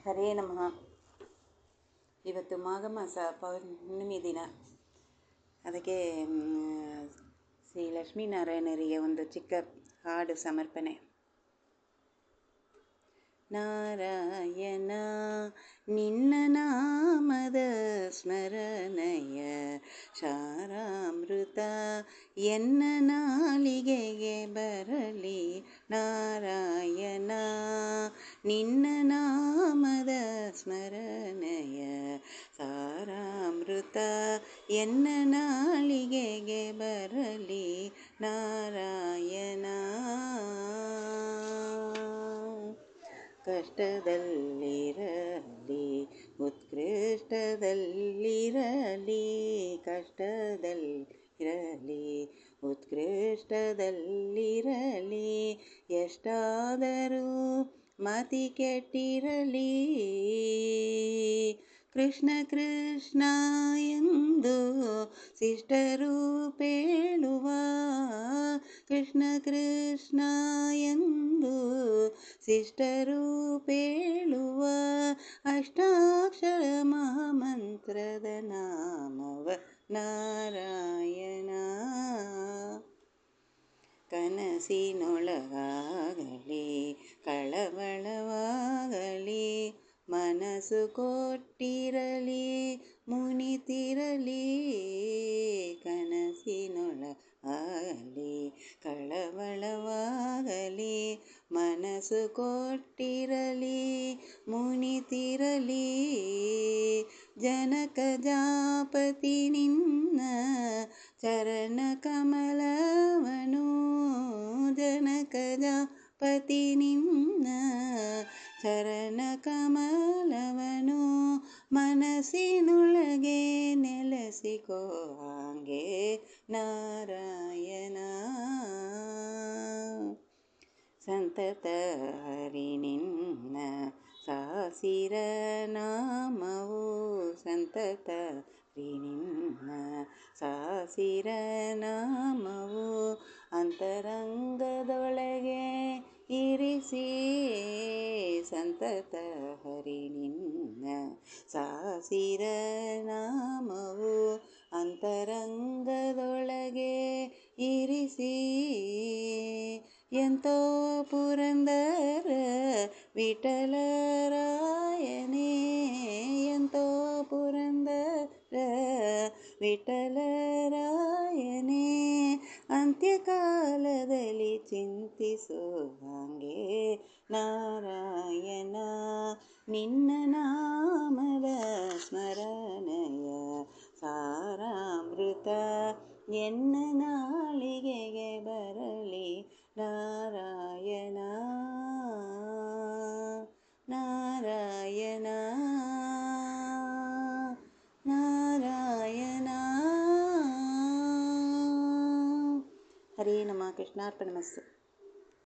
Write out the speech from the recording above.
ಹರೇ ನಮಃ. ಇವತ್ತು ಮಾಘ ಮಾಸ ಪೌರ್ಣಿಮೆ ದಿನ. ಅದಕ್ಕೆ ಶ್ರೀ ಲಕ್ಷ್ಮೀನಾರಾಯಣರಿಗೆ ಒಂದು ಚಿಕ್ಕ ಹಾಡು ಸಮರ್ಪಣೆ. ನಾರಾಯಣ ನಿನ್ನ ನಾಮದ ಸ್ಮರಣೆಯ ಸಾರಾಮೃತ ಎನ್ನ ನಾಲಿಗೆಗೆ ಬರಲಿ. ನಾರಾಯಣ ನಿನ್ನ ನಾಮದ ಸ್ಮರಣೆಯ ಸಾರಾಮೃತ ಎನ್ನ ನಾಲಿಗೆಗೆ ಬರಲಿ. ನಾರಾಯಣ ಕಷ್ಟದಲ್ಲಿರಲಿ ಉತ್ಕೃಷ್ಟದಲ್ಲಿರಲಿ, ಕಷ್ಟದಲ್ಲಿರಲಿ ಉತ್ಕೃಷ್ಟದಲ್ಲಿರಲಿ, ಎಷ್ಟಾದರೂ ಮತಿ ಕೆಟ್ಟಿರಲಿ. ಕೃಷ್ಣ ಕೃಷ್ಣ ಎಂದು ಶಿಷ್ಟರು ಪೇಳುವ, ಕೃಷ್ಣ ಕೃಷ್ಣ ಎಂದು ಶಿಷ್ಟರು ಪೇಳುವ ಅಷ್ಟಾಕ್ಷರ ಮಹಾಮಂತ್ರದ ನಾಮವ ನಾರಾಯಣ. ಕನಸಿನೊಳಗಾಗಲಿ ಕಳವಳವಾಗಲಿ, ಮನಸ್ಸು ಕೊಟ್ಟಿರಲಿ ಮುನಿತಿರಲಿ. ಕನಸಿನೊಳಗಾಗಲಿ ಕಳವಳವಾಗಲಿ, ಮನಸ್ಸು ಕೊಟ್ಟಿರಲಿ ಮುನಿತಿರಲಿ. ಜನಕ ಜಾಪತಿ ನಿನ್ನ ಚರಣ ಕಮಲವನು, ಜನಕ ಜಾಪತಿ ನಿನ್ನ ಚರಣ ಕಮಲವನು, ಮನಸ್ಸಿನೊಳಗೆ ನೆಲೆಸಿಕೋ ಹಾಗೆ ನಾರಾಯಣ. ಸಂತತ ಹರಿ ನಿನ್ನ ಸಾಸಿರ ನಾಮವು, ಸಂತತ ಹರಿ ನಿನ್ನ ಸಾಸಿರ ನಾಮವು, ಅಂತರಂಗದೊಳಗೆ ಇರಿಸಿ. ಸಂತತ ಹರಿ ನಿನ್ನ ಸಾಸಿರ ನಾಮವು, ಅಂತರಂಗದೊಳಗೆ ಇರಿಸಿ. ಎಂತೋ ಪುರಂದರ ವಿಠಲರಾಯನೇ, ಎಂತೋ ಪುರಂದರ ವಿಠಲರಾಯನೇ, ಅಂತ್ಯಕಾಲದಲ್ಲಿ ಚಿಂತಿಸೋ ಹಾಗೆ ನಾರಾಯಣ. ನಿನ್ನ ನಾಮದ ಸ್ಮರಣೆಯ ಸಾರಾಮೃತ ಎನ್ನ ನಾಲಿಗೆಗೆ ಬರಲಿ. ನಾರಾಯಣ ನಾರಾಯಣ ನಾರಾಯಣ. ಹರೇ ನಮಃ. ಕೃಷ್ಣಾರ್ಪಣಮಸ್ತು.